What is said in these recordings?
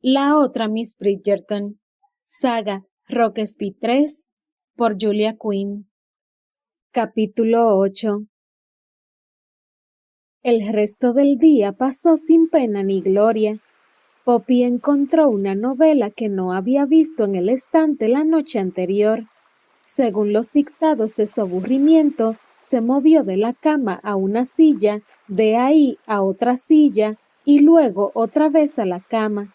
La otra Miss Bridgerton. Saga Rockesby 3 por Julia Quinn. Capítulo 8. El resto del día pasó sin pena ni gloria. Poppy encontró una novela que no había visto en el estante la noche anterior. Según los dictados de su aburrimiento, se movió de la cama a una silla, de ahí a otra silla y luego otra vez a la cama.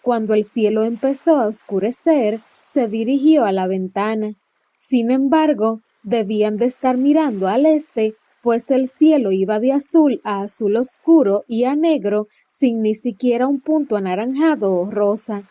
Cuando el cielo empezó a oscurecer, se dirigió a la ventana. Sin embargo, debían de estar mirando al este, pues el cielo iba de azul a azul oscuro y a negro, sin ni siquiera un punto anaranjado o rosa.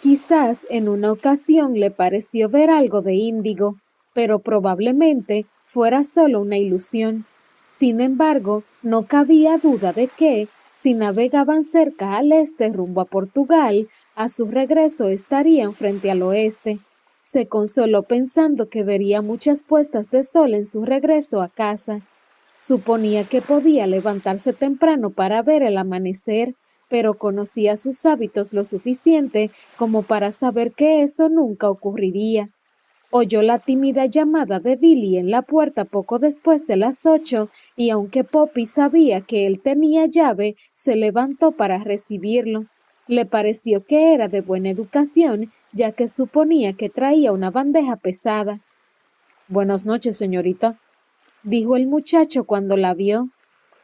Quizás en una ocasión le pareció ver algo de índigo, pero probablemente fuera solo una ilusión. Sin embargo, no cabía duda de que, si navegaban cerca al este rumbo a Portugal, a su regreso estarían frente al oeste. Se consoló pensando que vería muchas puestas de sol en su regreso a casa. Suponía que podía levantarse temprano para ver el amanecer, pero conocía sus hábitos lo suficiente como para saber que eso nunca ocurriría. Oyó la tímida llamada de Billy en la puerta poco después de las 8 y aunque Poppy sabía que él tenía llave, se levantó para recibirlo. Le pareció que era de buena educación, ya que suponía que traía una bandeja pesada. «Buenas noches, señorita», dijo el muchacho cuando la vio.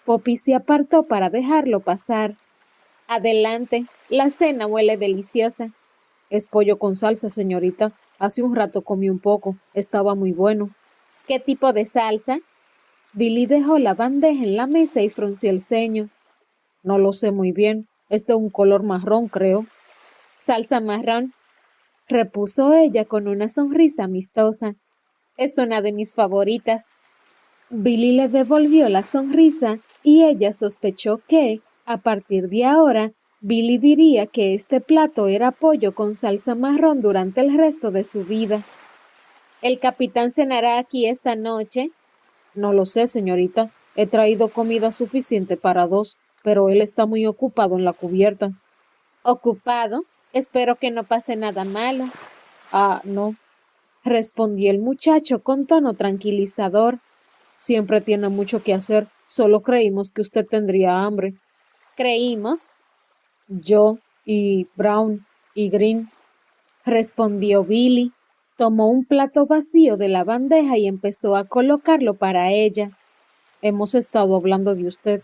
Poppy se apartó para dejarlo pasar. «Adelante, la cena huele deliciosa». «Es pollo con salsa, señorita. Hace un rato comí un poco. Estaba muy bueno». «¿Qué tipo de salsa?» Billy dejó la bandeja en la mesa y frunció el ceño. «No lo sé muy bien. Es de un color marrón, creo». «¿Salsa marrón?», repuso ella con una sonrisa amistosa. «Es una de mis favoritas». Billy le devolvió la sonrisa y ella sospechó que, a partir de ahora, Billy diría que este plato era pollo con salsa marrón durante el resto de su vida. «¿El capitán cenará aquí esta noche?» «No lo sé, señorita. He traído comida suficiente para dos, pero él está muy ocupado en la cubierta». «¿Ocupado? Espero que no pase nada malo». «Ah, no», respondió el muchacho con tono tranquilizador. «Siempre tiene mucho que hacer. Solo creímos que usted tendría hambre». «¿Creímos?» «Yo y Brown y Green», respondió Billy. Tomó un plato vacío de la bandeja y empezó a colocarlo para ella. «Hemos estado hablando de usted».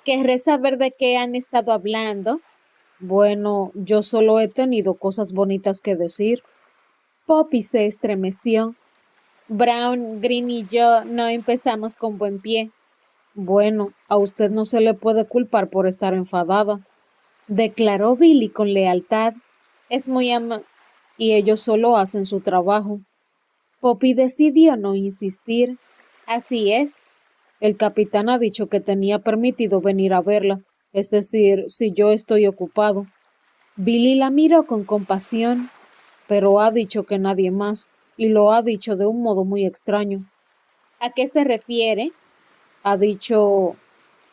«¿Querré saber de qué han estado hablando?» «Bueno, yo solo he tenido cosas bonitas que decir». Poppy se estremeció. «Brown, Green y yo no empezamos con buen pie». «Bueno, a usted no se le puede culpar por estar enfadada», declaró Billy con lealtad. «Es muy y ellos solo hacen su trabajo». Poppy decidió no insistir. «Así es». «El capitán ha dicho que tenía permitido venir a verla, es decir, si yo estoy ocupado». Billy la miró con compasión. «Pero ha dicho que nadie más, y lo ha dicho de un modo muy extraño». «¿A qué se refiere?» «Ha dicho...»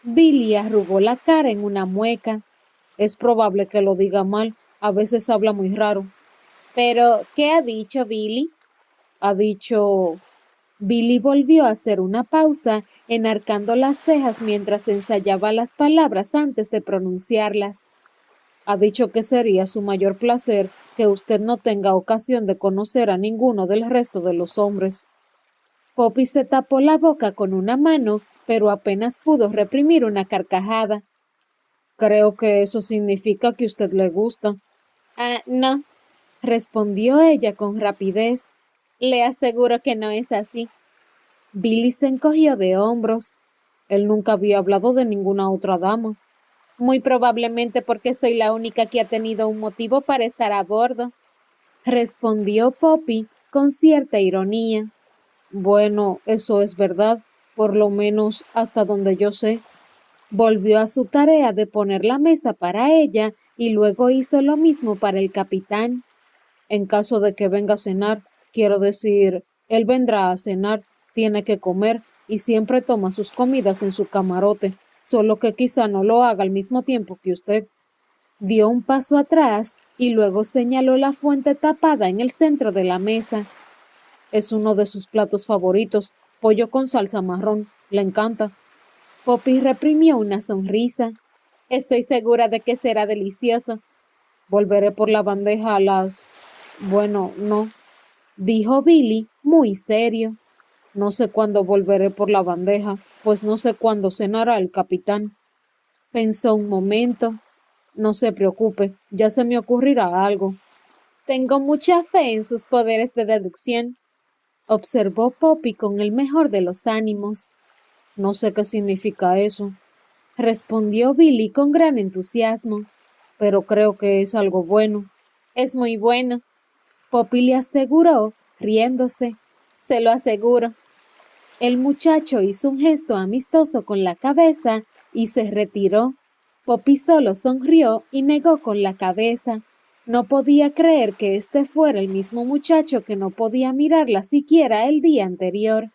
Billy arrugó la cara en una mueca. «Es probable que lo diga mal, a veces habla muy raro». «¿Pero qué ha dicho Billy?» «Ha dicho...» Billy volvió a hacer una pausa, enarcando las cejas mientras ensayaba las palabras antes de pronunciarlas. «Ha dicho que sería su mayor placer que usted no tenga ocasión de conocer a ninguno del resto de los hombres». Poppy se tapó la boca con una mano, pero apenas pudo reprimir una carcajada. «Creo que eso significa que usted le gusta». «Ah, no», respondió ella con rapidez. «Le aseguro que no es así». Billy se encogió de hombros. Él nunca había hablado de ninguna otra dama. «Muy probablemente porque soy la única que ha tenido un motivo para estar a bordo», respondió Poppy con cierta ironía. «Bueno, eso es verdad, por lo menos hasta donde yo sé». Volvió a su tarea de poner la mesa para ella y luego hizo lo mismo para el capitán. «En caso de que venga a cenar, quiero decir, él vendrá a cenar, tiene que comer y siempre toma sus comidas en su camarote, solo que quizá no lo haga al mismo tiempo que usted». Dio un paso atrás y luego señaló la fuente tapada en el centro de la mesa. Es uno de sus platos favoritos, pollo con salsa marrón, le encanta. Poppy reprimió una sonrisa. Estoy segura de que será delicioso. Volveré por la bandeja a las... Bueno, no, dijo Billy, muy serio. No sé cuándo volveré por la bandeja, pues no sé cuándo cenará el capitán. Pensó un momento. No se preocupe, ya se me ocurrirá algo. Tengo mucha fe en sus poderes de deducción, observó Poppy con el mejor de los ánimos. No sé qué significa eso, respondió Billy con gran entusiasmo, pero creo que es algo bueno. Es muy bueno, Poppy le aseguró, riéndose. Se lo aseguro. El muchacho hizo un gesto amistoso con la cabeza y se retiró. Poppy solo sonrió y negó con la cabeza. No podía creer que este fuera el mismo muchacho que no podía mirarla siquiera el día anterior.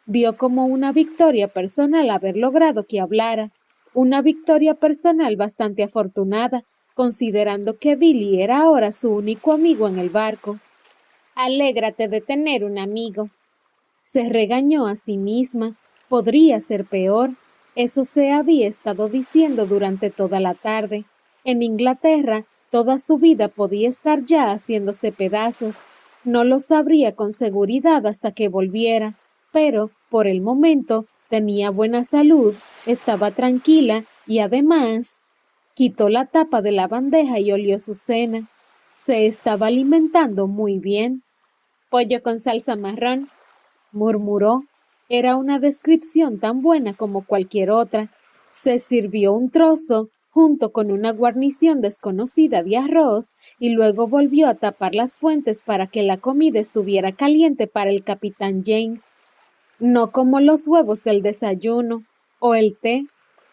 Vio como una victoria personal haber logrado que hablara. Una victoria personal bastante afortunada, considerando que Billy era ahora su único amigo en el barco. Alégrate de tener un amigo. Se regañó a sí misma. Podría ser peor. Eso se había estado diciendo durante toda la tarde. En Inglaterra, toda su vida podía estar ya haciéndose pedazos. No lo sabría con seguridad hasta que volviera, pero, por el momento, tenía buena salud, estaba tranquila y además... Quitó la tapa de la bandeja y olió su cena. Se estaba alimentando muy bien. Pollo con salsa marrón, murmuró. Era una descripción tan buena como cualquier otra. Se sirvió un trozo junto con una guarnición desconocida de arroz y luego volvió a tapar las fuentes para que la comida estuviera caliente para el capitán James. No como los huevos del desayuno o el té,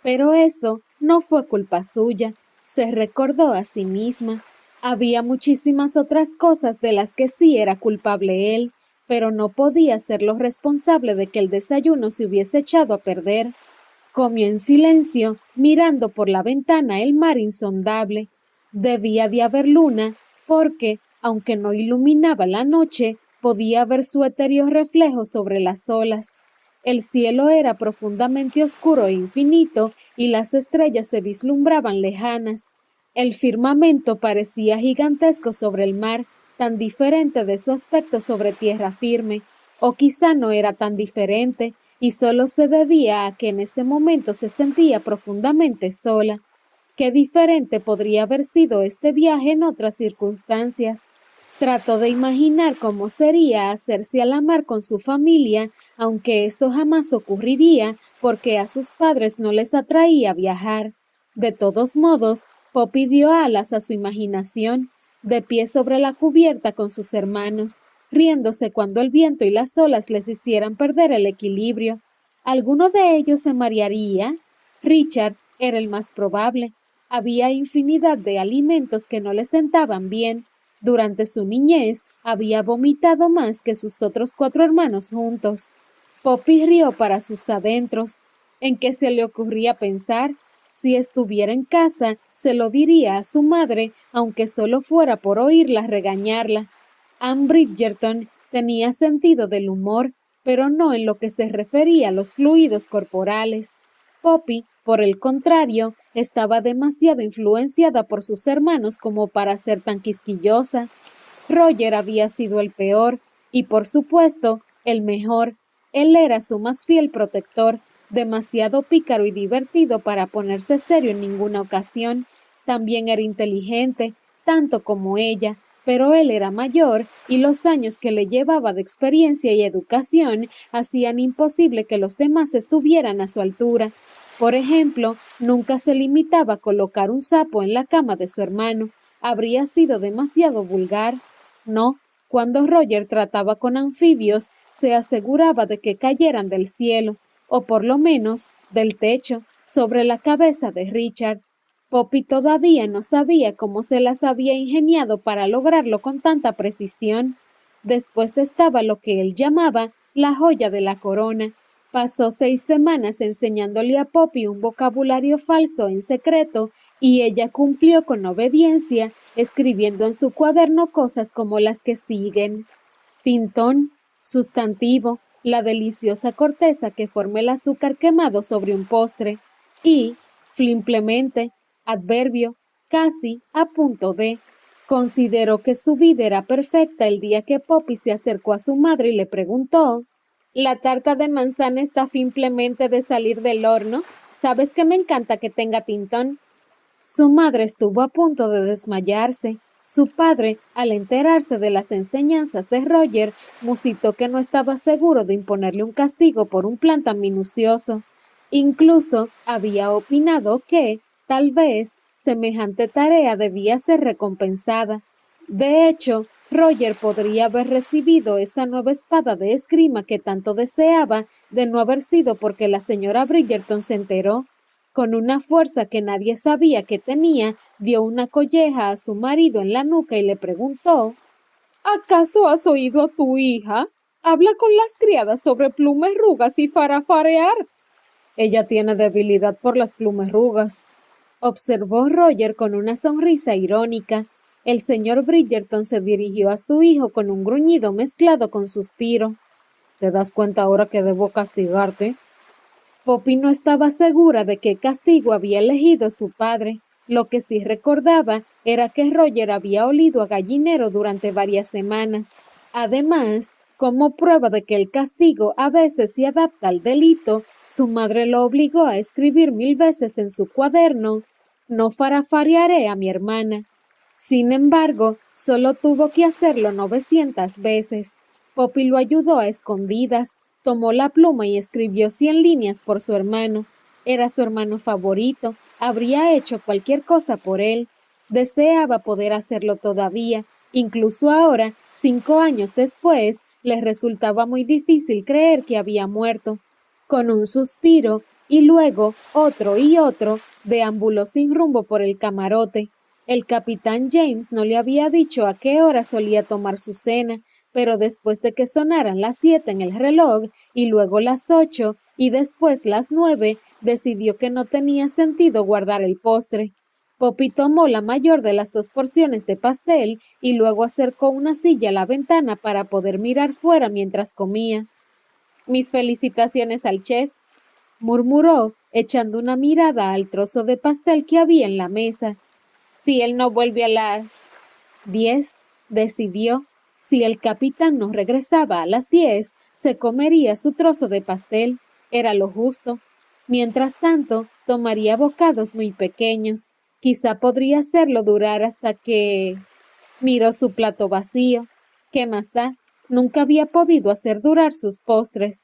pero eso no fue culpa suya, se recordó a sí misma. Había muchísimas otras cosas de las que sí era culpable él, pero no podía serlo responsable de que el desayuno se hubiese echado a perder. Comió en silencio, mirando por la ventana el mar insondable. Debía de haber luna, porque, aunque no iluminaba la noche, podía ver su etéreo reflejo sobre las olas. El cielo era profundamente oscuro e infinito, y las estrellas se vislumbraban lejanas. El firmamento parecía gigantesco sobre el mar, tan diferente de su aspecto sobre tierra firme, o quizá no era tan diferente, y solo se debía a que en este momento se sentía profundamente sola. Qué diferente podría haber sido este viaje en otras circunstancias. Trató de imaginar cómo sería hacerse a la mar con su familia, aunque esto jamás ocurriría porque a sus padres no les atraía viajar. De todos modos, Poppy dio alas a su imaginación, de pie sobre la cubierta con sus hermanos, riéndose cuando el viento y las olas les hicieran perder el equilibrio. ¿Alguno de ellos se marearía? Richard era el más probable. Había infinidad de alimentos que no le sentaban bien. Durante su niñez había vomitado más que sus otros 4 hermanos juntos. Poppy rió para sus adentros. ¿En qué se le ocurría pensar? Si estuviera en casa, se lo diría a su madre, aunque solo fuera por oírla regañarla. Ann Bridgerton tenía sentido del humor, pero no en lo que se refería a los fluidos corporales. Poppy, por el contrario, estaba demasiado influenciada por sus hermanos como para ser tan quisquillosa. Roger había sido el peor y, por supuesto, el mejor. Él era su más fiel protector, demasiado pícaro y divertido para ponerse serio en ninguna ocasión. También era inteligente, tanto como ella, pero él era mayor y los años que le llevaba de experiencia y educación hacían imposible que los demás estuvieran a su altura. Por ejemplo, nunca se limitaba a colocar un sapo en la cama de su hermano. Habría sido demasiado vulgar. No, cuando Roger trataba con anfibios, se aseguraba de que cayeran del cielo, o por lo menos del techo, sobre la cabeza de Richard. Poppy todavía no sabía cómo se las había ingeniado para lograrlo con tanta precisión. Después estaba lo que él llamaba la joya de la corona. Pasó 6 semanas enseñándole a Poppy un vocabulario falso en secreto y ella cumplió con obediencia, escribiendo en su cuaderno cosas como las que siguen. Tintón, sustantivo, la deliciosa corteza que forma el azúcar quemado sobre un postre. Y, flimplemente, adverbio, casi, a punto de. Consideró que su vida era perfecta el día que Poppy se acercó a su madre y le preguntó: «¿La tarta de manzana está simplemente de salir del horno? ¿Sabes que me encanta que tenga tintón?» Su madre estuvo a punto de desmayarse. Su padre, al enterarse de las enseñanzas de Roger, musitó que no estaba seguro de imponerle un castigo por un plan tan minucioso. Incluso había opinado que, tal vez, semejante tarea debía ser recompensada. De hecho, Roger podría haber recibido esa nueva espada de esgrima que tanto deseaba, de no haber sido porque la señora Bridgerton se enteró. Con una fuerza que nadie sabía que tenía, dio una colleja a su marido en la nuca y le preguntó: «¿Acaso has oído a tu hija? Habla con las criadas sobre plumerrugas y farafarear». «Ella tiene debilidad por las plumerrugas», observó Roger con una sonrisa irónica. El señor Bridgerton se dirigió a su hijo con un gruñido mezclado con suspiro. «¿Te das cuenta ahora que debo castigarte?» Poppy no estaba segura de qué castigo había elegido su padre. Lo que sí recordaba era que Roger había olido a gallinero durante varias semanas. Además, como prueba de que el castigo a veces se adapta al delito, su madre lo obligó a escribir 1000 veces en su cuaderno: «No farafarearé a mi hermana». Sin embargo, solo tuvo que hacerlo 900 veces. Poppy lo ayudó a escondidas. Tomó la pluma y escribió 100 líneas por su hermano. Era su hermano favorito, habría hecho cualquier cosa por él. Deseaba poder hacerlo todavía. Incluso ahora, 5 años después, le resultaba muy difícil creer que había muerto. Con un suspiro, y luego otro y otro, deambuló sin rumbo por el camarote. El capitán James no le había dicho a qué hora solía tomar su cena, pero después de que sonaran las 7 en el reloj, y luego las 8, y después las 9, decidió que no tenía sentido guardar el postre. Poppy tomó la mayor de las 2 porciones de pastel y luego acercó una silla a la ventana para poder mirar fuera mientras comía. «Mis felicitaciones al chef», murmuró, echando una mirada al trozo de pastel que había en la mesa. «Si él no vuelve a las 10, decidió. Si el capitán no regresaba a las 10, se comería su trozo de pastel. Era lo justo. Mientras tanto, tomaría bocados muy pequeños. Quizá podría hacerlo durar hasta que... Miró su plato vacío. ¿Qué más da? Nunca había podido hacer durar sus postres.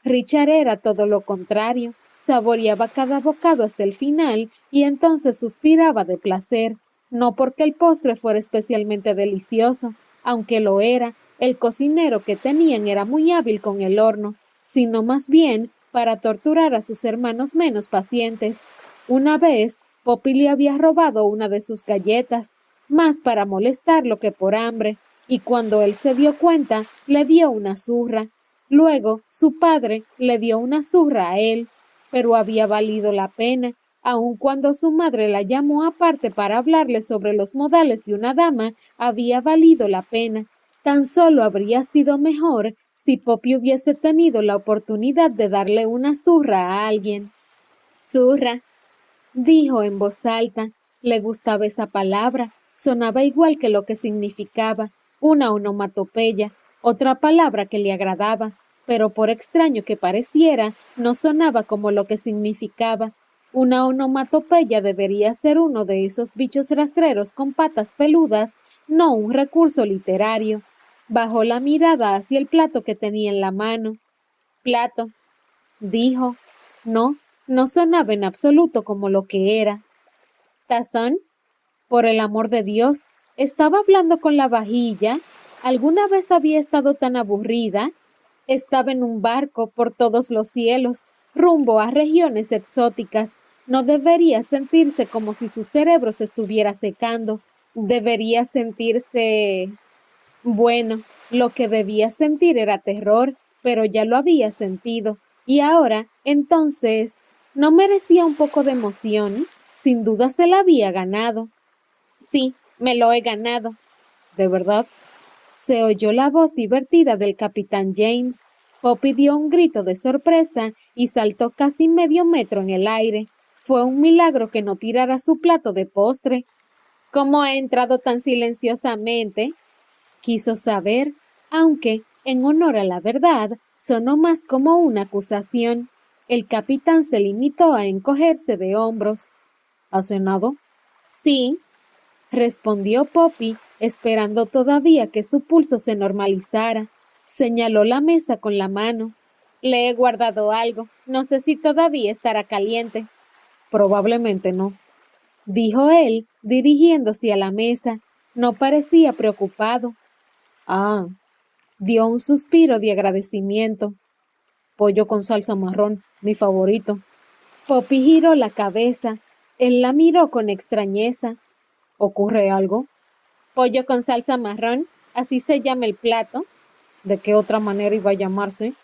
Richard era todo lo contrario. Saboreaba cada bocado hasta el final y entonces suspiraba de placer. No porque el postre fuera especialmente delicioso, aunque lo era, el cocinero que tenían era muy hábil con el horno, sino más bien para torturar a sus hermanos menos pacientes. Una vez, Poppy le había robado una de sus galletas, más para molestarlo que por hambre, y cuando él se dio cuenta, le dio una zurra. Luego, su padre le dio una zurra a él, pero había valido la pena. Aun cuando su madre la llamó aparte para hablarle sobre los modales de una dama, había valido la pena. Tan solo habría sido mejor si Poppy hubiese tenido la oportunidad de darle una zurra a alguien. «Zurra», dijo en voz alta. Le gustaba esa palabra. Sonaba igual que lo que significaba, una onomatopeya, otra palabra que le agradaba, pero por extraño que pareciera, no sonaba como lo que significaba. Una onomatopeya debería ser uno de esos bichos rastreros con patas peludas, no un recurso literario. Bajó la mirada hacia el plato que tenía en la mano. «Plato», dijo. No, no sonaba en absoluto como lo que era. «¿Tazón? Por el amor de Dios, ¿estaba hablando con la vajilla? ¿Alguna vez había estado tan aburrida? Estaba en un barco por todos los cielos, rumbo a regiones exóticas. No debería sentirse como si su cerebro se estuviera secando. Debería sentirse... Bueno, lo que debía sentir era terror, pero ya lo había sentido. Y ahora, entonces, ¿no merecía un poco de emoción? Sin duda se la había ganado. Sí, me lo he ganado. ¿De verdad? Se oyó la voz divertida del capitán James. Poppy dio un grito de sorpresa y saltó casi medio metro en el aire. Fue un milagro que no tirara su plato de postre. ¿Cómo ha entrado tan silenciosamente? Quiso saber, aunque, en honor a la verdad, sonó más como una acusación. El capitán se limitó a encogerse de hombros. ¿Ha cenado? Sí, respondió Poppy, esperando todavía que su pulso se normalizara. Señaló la mesa con la mano. Le he guardado algo. No sé si todavía estará caliente. Probablemente no, dijo él, dirigiéndose a la mesa. No parecía preocupado. Ah, dio un suspiro de agradecimiento. Pollo con salsa marrón, mi favorito. Poppy giró la cabeza. Él la miró con extrañeza. ¿Ocurre algo? Pollo con salsa marrón, así se llama el plato. ¿De qué otra manera iba a llamarse?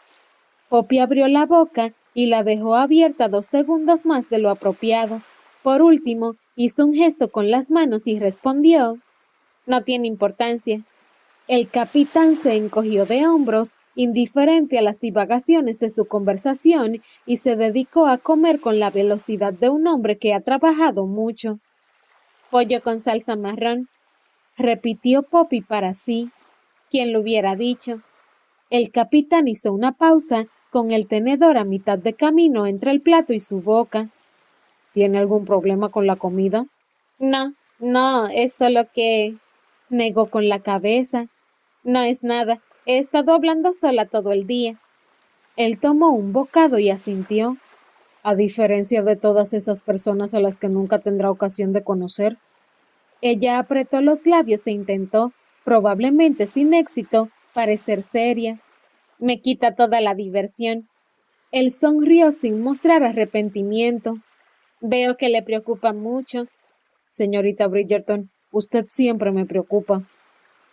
Poppy abrió la boca y la dejó abierta 2 segundos más de lo apropiado. Por último, hizo un gesto con las manos y respondió: No tiene importancia. El capitán se encogió de hombros, indiferente a las divagaciones de su conversación, y se dedicó a comer con la velocidad de un hombre que ha trabajado mucho. Pollo con salsa marrón, repitió Poppy para sí. ¿Quién lo hubiera dicho? El capitán hizo una pausa, con el tenedor a mitad de camino entre el plato y su boca. ¿Tiene algún problema con la comida? No, no, es solo que... negó con la cabeza. No es nada, he estado hablando sola todo el día. Él tomó un bocado y asintió. A diferencia de todas esas personas a las que nunca tendrá ocasión de conocer. Ella apretó los labios e intentó, probablemente sin éxito, parecer seria. Me quita toda la diversión. Él sonrió sin mostrar arrepentimiento. Veo que le preocupa mucho. Señorita Bridgerton, usted siempre me preocupa.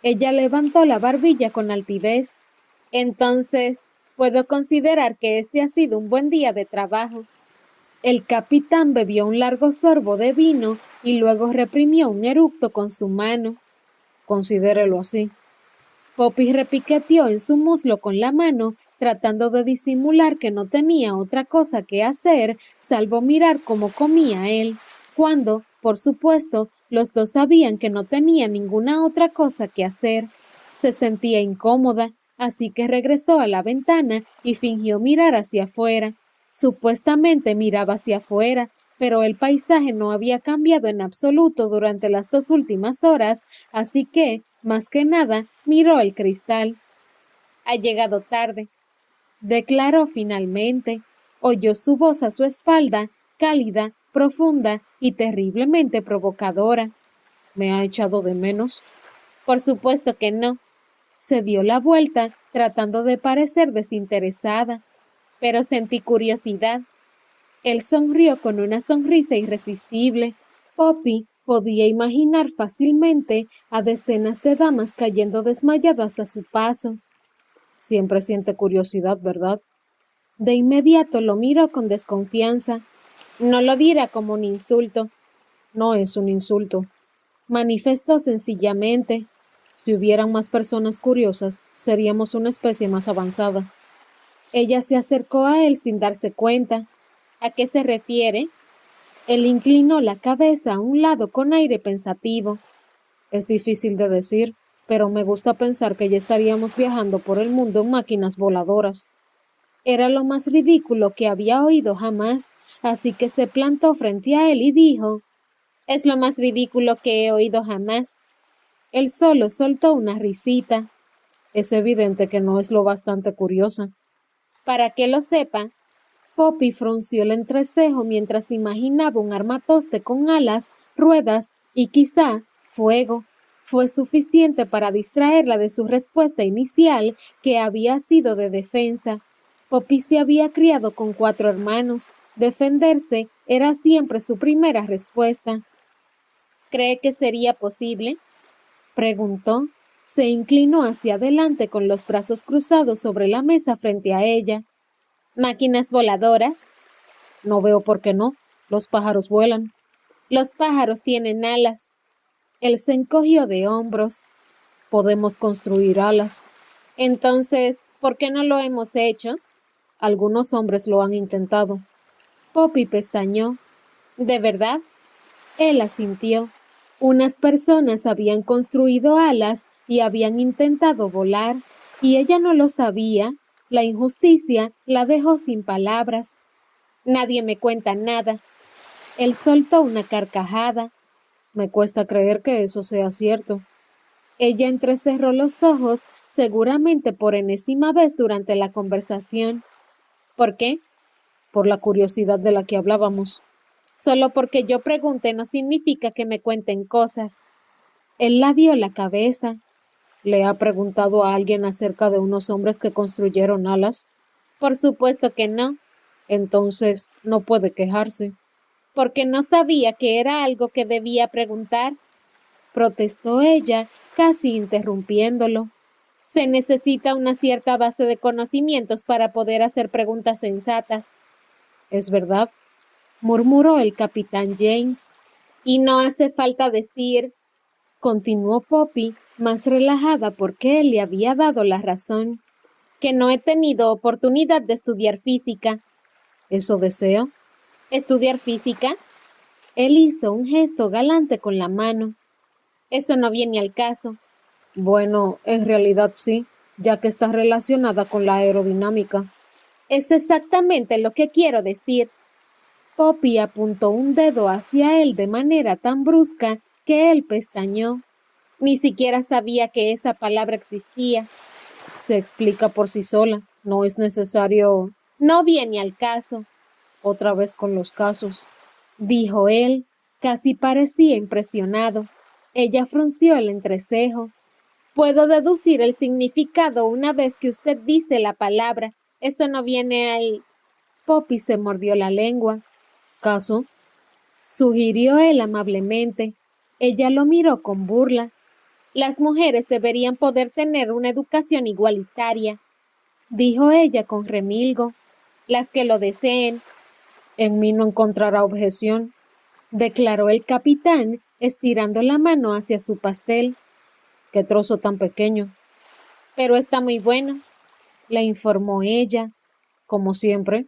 Ella levantó la barbilla con altivez. Entonces, puedo considerar que este ha sido un buen día de trabajo. El capitán bebió un largo sorbo de vino y luego reprimió un eructo con su mano. Considérelo así. Poppy repiqueteó en su muslo con la mano, tratando de disimular que no tenía otra cosa que hacer salvo mirar cómo comía él, cuando, por supuesto, los dos sabían que no tenía ninguna otra cosa que hacer. Se sentía incómoda, así que regresó a la ventana y fingió mirar hacia afuera. Supuestamente miraba hacia afuera, pero el paisaje no había cambiado en absoluto durante las 2 últimas horas, así que, más que nada, miró el cristal. Ha llegado tarde, declaró finalmente. Oyó su voz a su espalda, cálida, profunda y terriblemente provocadora. ¿Me ha echado de menos? Por supuesto que no. Se dio la vuelta, tratando de parecer desinteresada, pero sentí curiosidad. Él sonrió con una sonrisa irresistible. Poppy podía imaginar fácilmente a decenas de damas cayendo desmayadas a su paso. Siempre siente curiosidad, ¿verdad? De inmediato lo miró con desconfianza. No lo dirá como un insulto. No es un insulto, manifestó sencillamente. Si hubieran más personas curiosas, seríamos una especie más avanzada. Ella se acercó a él sin darse cuenta. ¿A qué se refiere? Él inclinó la cabeza a un lado con aire pensativo. Es difícil de decir, pero me gusta pensar que ya estaríamos viajando por el mundo en máquinas voladoras. Era lo más ridículo que había oído jamás, así que se plantó frente a él y dijo: Es lo más ridículo que he oído jamás. Él solo soltó una risita. Es evidente que no es lo bastante curiosa. Para que lo sepa, Poppy frunció el entrecejo mientras imaginaba un armatoste con alas, ruedas y quizá fuego. Fue suficiente para distraerla de su respuesta inicial, que había sido de defensa. Poppy se había criado con 4 hermanos. Defenderse era siempre su primera respuesta. ¿Cree que sería posible?, preguntó. Se inclinó hacia adelante con los brazos cruzados sobre la mesa frente a ella. ¿Máquinas voladoras? No veo por qué no. Los pájaros vuelan. Los pájaros tienen alas. Él se encogió de hombros. Podemos construir alas. Entonces, ¿por qué no lo hemos hecho? Algunos hombres lo han intentado. Poppy pestañeó. ¿De verdad? Él asintió. Unas personas habían construido alas y habían intentado volar, y ella no lo sabía. La injusticia la dejó sin palabras. Nadie me cuenta nada. Él soltó una carcajada. Me cuesta creer que eso sea cierto. Ella entrecerró los ojos, seguramente por enésima vez durante la conversación. ¿Por qué? Por la curiosidad de la que hablábamos. Solo porque yo pregunte no significa que me cuenten cosas. Él la dio la cabeza. ¿Le ha preguntado a alguien acerca de unos hombres que construyeron alas? Por supuesto que no. Entonces, no puede quejarse. Porque no sabía que era algo que debía preguntar. Protestó ella, casi interrumpiéndolo. Se necesita una cierta base de conocimientos para poder hacer preguntas sensatas. ¿Es verdad? Murmuró el capitán James. Y no hace falta decir, continuó Poppy, más relajada porque él le había dado la razón, que no he tenido oportunidad de estudiar física. ¿Eso desea? ¿Estudiar física? Él hizo un gesto galante con la mano. Eso no viene al caso. Bueno, en realidad sí, ya que está relacionada con la aerodinámica. Es exactamente lo que quiero decir. Poppy apuntó un dedo hacia él de manera tan brusca que él pestañeó. Ni siquiera sabía que esa palabra existía. Se explica por sí sola, no es necesario. No viene al caso. Otra vez con los casos, dijo él, casi parecía impresionado. Ella frunció el entrecejo. Puedo deducir el significado una vez que usted dice la palabra. Esto no viene al... Poppy se mordió la lengua. ¿Caso? Sugirió él amablemente. Ella lo miró con burla. Las mujeres deberían poder tener una educación igualitaria, dijo ella con remilgo. Las que lo deseen. En mí no encontrará objeción, declaró el capitán, estirando la mano hacia su pastel. ¡Qué trozo tan pequeño! Pero está muy bueno, le informó ella. Como siempre.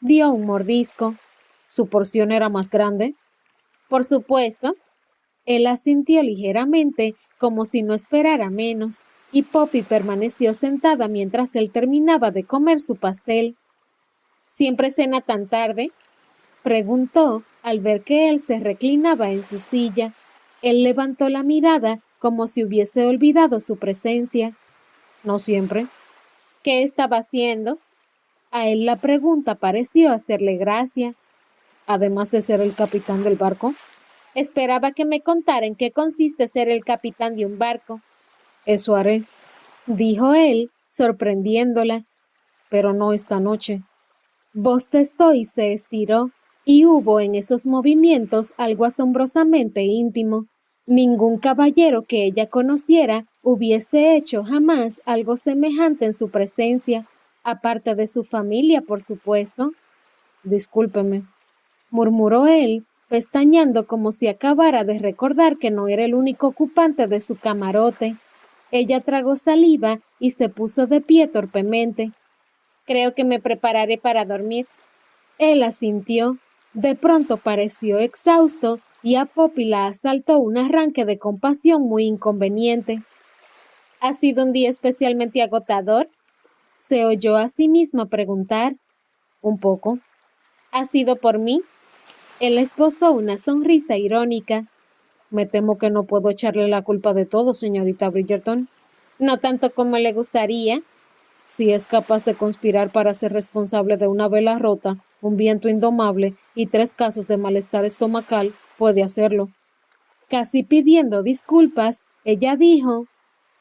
Dio un mordisco. ¿Su porción era más grande? Por supuesto. Él asintió ligeramente, como si no esperara menos, y Poppy permaneció sentada mientras él terminaba de comer su pastel. ¿Siempre cena tan tarde?, preguntó al ver que él se reclinaba en su silla. Él levantó la mirada como si hubiese olvidado su presencia. No siempre. ¿Qué estaba haciendo? A él la pregunta pareció hacerle gracia. Además de ser el capitán del barco. Esperaba que me contara en qué consiste ser el capitán de un barco. Eso haré, dijo él, sorprendiéndola. Pero no esta noche. Bostezó y se estiró, y hubo en esos movimientos algo asombrosamente íntimo. Ningún caballero que ella conociera hubiese hecho jamás algo semejante en su presencia, aparte de su familia, por supuesto. Discúlpeme, murmuró él, pestañeando como si acabara de recordar que no era el único ocupante de su camarote. Ella tragó saliva y se puso de pie torpemente. Creo que me prepararé para dormir. Él asintió. De pronto pareció exhausto y a Poppy la asaltó un arranque de compasión muy inconveniente. ¿Ha sido un día especialmente agotador?, se oyó a sí misma preguntar. Un poco. ¿Ha sido por mí? Él esbozó una sonrisa irónica. Me temo que no puedo echarle la culpa de todo, señorita Bridgerton. No tanto como le gustaría. Si es capaz de conspirar para ser responsable de una vela rota, un viento indomable y 3 casos de malestar estomacal, puede hacerlo. Casi pidiendo disculpas, ella dijo,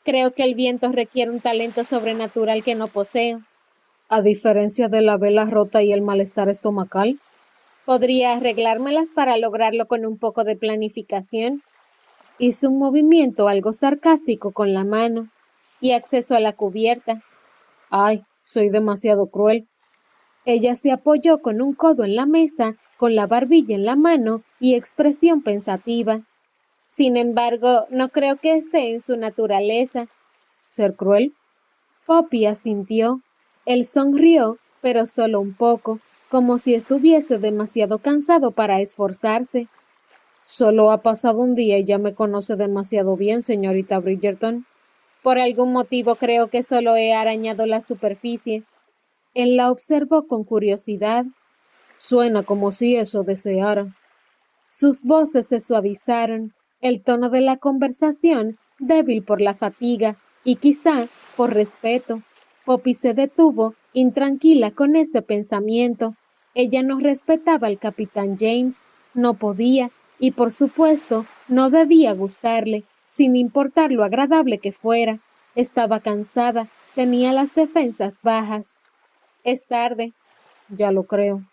creo que el viento requiere un talento sobrenatural que no poseo. A diferencia de la vela rota y el malestar estomacal, ¿podría arreglármelas para lograrlo con un poco de planificación? Hizo un movimiento algo sarcástico con la mano. Y acceso a la cubierta. Ay, soy demasiado cruel. Ella se apoyó con un codo en la mesa, con la barbilla en la mano y expresión pensativa. Sin embargo, no creo que esté en su naturaleza. ¿Ser cruel? Poppy asintió. Él sonrió, pero solo un poco, como si estuviese demasiado cansado para esforzarse. Solo ha pasado un día y ya me conoce demasiado bien, señorita Bridgerton. Por algún motivo creo que solo he arañado la superficie. Él la observó con curiosidad. Suena como si eso deseara. Sus voces se suavizaron, el tono de la conversación, débil por la fatiga y quizá por respeto. Poppy se detuvo, intranquila con este pensamiento. Ella no respetaba al capitán James, no podía, y por supuesto no debía gustarle, sin importar lo agradable que fuera. Estaba cansada, tenía las defensas bajas. Es tarde. Ya lo creo,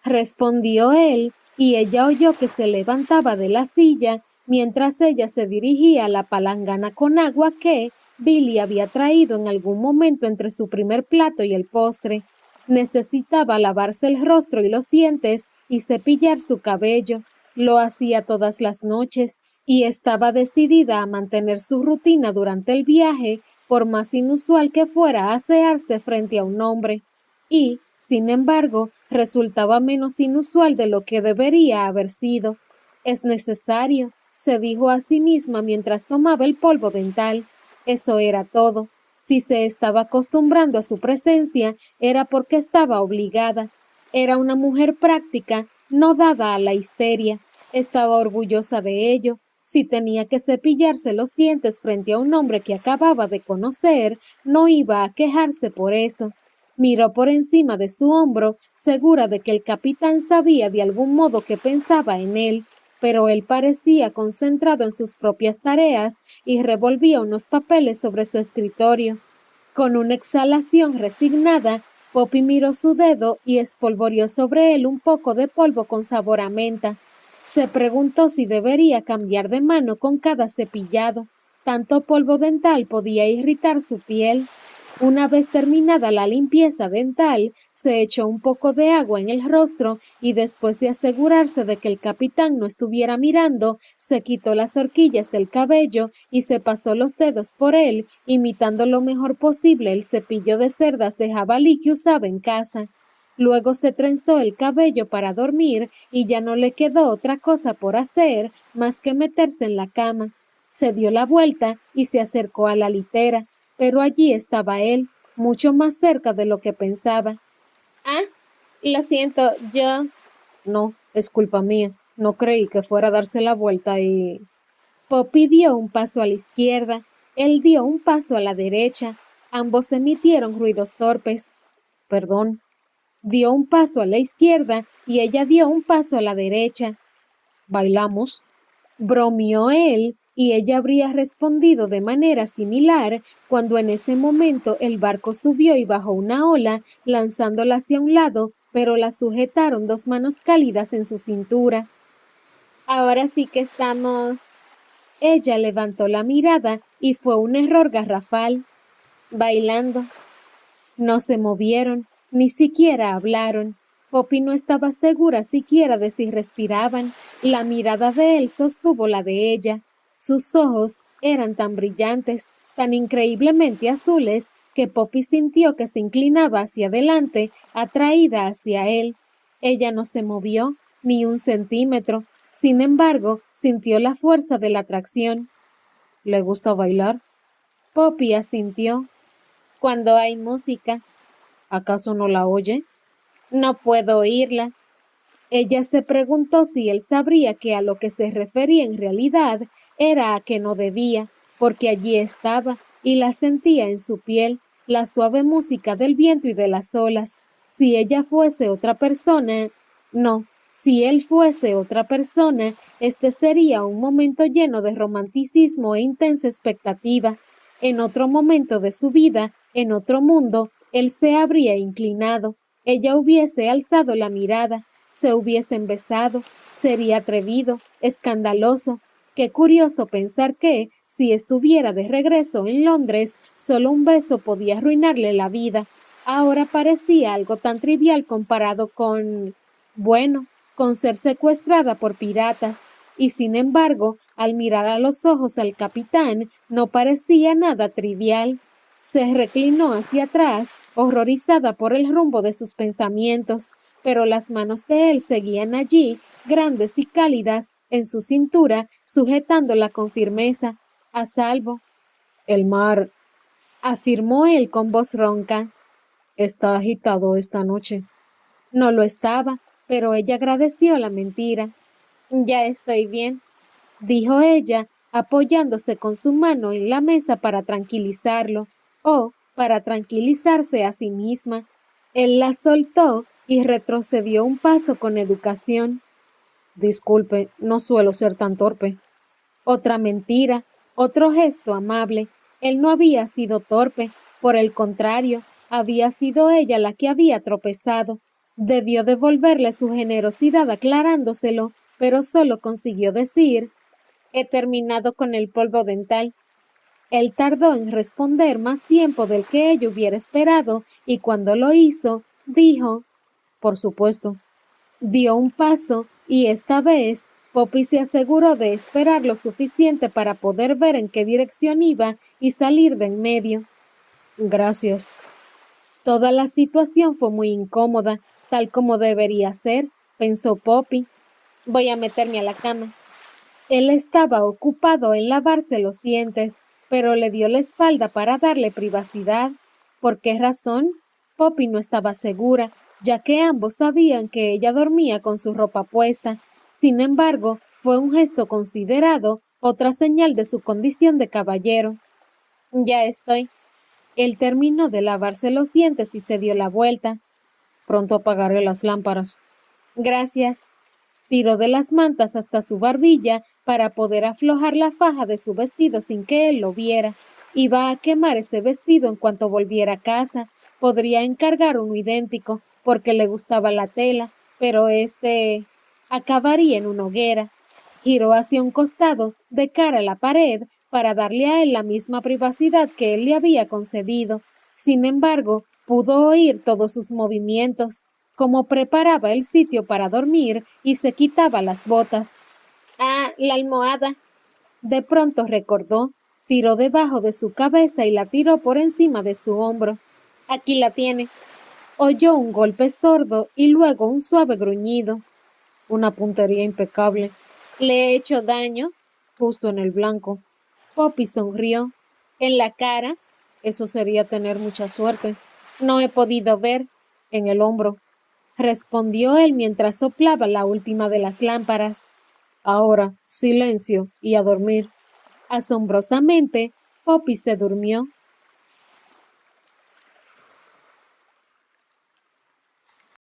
respondió él, y ella oyó que se levantaba de la silla mientras ella se dirigía a la palangana con agua que Billy había traído en algún momento entre su primer plato y el postre. Necesitaba lavarse el rostro y los dientes y cepillar su cabello. Lo hacía todas las noches y estaba decidida a mantener su rutina durante el viaje, por más inusual que fuera asearse frente a un hombre. Y, sin embargo, resultaba menos inusual de lo que debería haber sido. Es necesario, se dijo a sí misma mientras tomaba el polvo dental. Eso era todo. Si se estaba acostumbrando a su presencia, era porque estaba obligada. Era una mujer práctica, no dada a la histeria. Estaba orgullosa de ello. Si tenía que cepillarse los dientes frente a un hombre que acababa de conocer, no iba a quejarse por eso. Miró por encima de su hombro, segura de que el capitán sabía de algún modo que pensaba en él, pero él parecía concentrado en sus propias tareas y revolvía unos papeles sobre su escritorio. Con una exhalación resignada, Poppy miró su dedo y espolvoreó sobre él un poco de polvo con sabor a menta. Se preguntó si debería cambiar de mano con cada cepillado. Tanto polvo dental podía irritar su piel. Una vez terminada la limpieza dental, se echó un poco de agua en el rostro y después de asegurarse de que el capitán no estuviera mirando, se quitó las horquillas del cabello y se pasó los dedos por él, imitando lo mejor posible el cepillo de cerdas de jabalí que usaba en casa. Luego se trenzó el cabello para dormir y ya no le quedó otra cosa por hacer más que meterse en la cama. Se dio la vuelta y se acercó a la litera, pero allí estaba él, mucho más cerca de lo que pensaba. Ah, lo siento, yo... No, es culpa mía. No creí que fuera a darse la vuelta y... Poppy dio un paso a la izquierda, él dio un paso a la derecha. Ambos emitieron ruidos torpes. Perdón. Dio un paso a la izquierda y ella dio un paso a la derecha. ¿Bailamos? Bromeó él, y ella habría respondido de manera similar cuando en ese momento el barco subió y bajó una ola, lanzándola hacia un lado, pero la sujetaron dos manos cálidas en su cintura. Ahora sí que estamos... Ella levantó la mirada y fue un error garrafal. Bailando. No se movieron, ni siquiera hablaron. Poppy no estaba segura siquiera de si respiraban. La mirada de él sostuvo la de ella. Sus ojos eran tan brillantes, tan increíblemente azules, que Poppy sintió que se inclinaba hacia adelante, atraída hacia él. Ella no se movió, ni un centímetro. Sin embargo, sintió la fuerza de la atracción. ¿Le gusta bailar? Poppy asintió. Cuando hay música. ¿Acaso no la oye? No puedo oírla. Ella se preguntó si él sabría que a lo que se refería en realidad era a que no debía, porque allí estaba y la sentía en su piel, la suave música del viento y de las olas. Si ella fuese otra persona, no, si él fuese otra persona, este sería un momento lleno de romanticismo e intensa expectativa. En otro momento de su vida, en otro mundo, él se habría inclinado, ella hubiese alzado la mirada, se hubiesen besado, sería atrevido, escandaloso. Qué curioso pensar que, si estuviera de regreso en Londres, solo un beso podía arruinarle la vida. ahora parecía algo tan trivial comparado con ser secuestrada por piratas, y sin embargo, al mirar a los ojos al capitán, no parecía nada trivial. Se reclinó hacia atrás, horrorizada por el rumbo de sus pensamientos, pero las manos de él seguían allí, grandes y cálidas, en su cintura, sujetándola con firmeza, a salvo. El mar Afirmó él con voz ronca. está agitado esta noche. No lo estaba, pero ella agradeció la mentira. Ya estoy bien, dijo ella, apoyándose con su mano en la mesa para tranquilizarlo, o para tranquilizarse a sí misma. Él la soltó y retrocedió un paso con educación. Disculpe, no suelo ser tan torpe. Otra mentira, otro gesto amable. Él no había sido torpe, por el contrario, había sido ella la que había tropezado. Debió devolverle su generosidad aclarándoselo, pero solo consiguió decir: he terminado con el polvo dental. Él tardó en responder más tiempo del que ella hubiera esperado, y cuando lo hizo, dijo: Por supuesto. dio un paso, y esta vez Poppy se aseguró de esperar lo suficiente para poder ver en qué dirección iba y salir de en medio. Gracias. Toda la situación fue muy incómoda, tal como debería ser, pensó Poppy. Voy a meterme a la cama. Él estaba ocupado en lavarse los dientes, pero le dio la espalda para darle privacidad. ¿Por qué razón? Poppy no estaba segura, ya que ambos sabían que ella dormía con su ropa puesta. Sin embargo, fue un gesto considerado, otra señal de su condición de caballero. Ya estoy. Él terminó de lavarse los dientes y se dio la vuelta. Pronto apagaré las lámparas. Gracias. Tiró de las mantas hasta su barbilla para poder aflojar la faja de su vestido sin que él lo viera. Iba a quemar ese vestido en cuanto volviera a casa. Podría encargar uno idéntico, porque le gustaba la tela, pero este acabaría en una hoguera. Giró hacia un costado, de cara a la pared, para darle a él la misma privacidad que él le había concedido. Sin embargo, pudo oír todos sus movimientos, cómo preparaba el sitio para dormir y se quitaba las botas. Ah, la almohada. De pronto recordó, tiró debajo de su cabeza y la tiró por encima de su hombro. Aquí la tiene. Oyó un golpe sordo y luego un suave gruñido. Una puntería impecable. ¿Le he hecho daño? Justo en el blanco. Poppy sonrió. ¿En la cara? Eso sería tener mucha suerte. No he podido ver. En el hombro. Respondió él mientras soplaba la última de las lámparas. Ahora, silencio y a dormir. Asombrosamente, Poppy se durmió.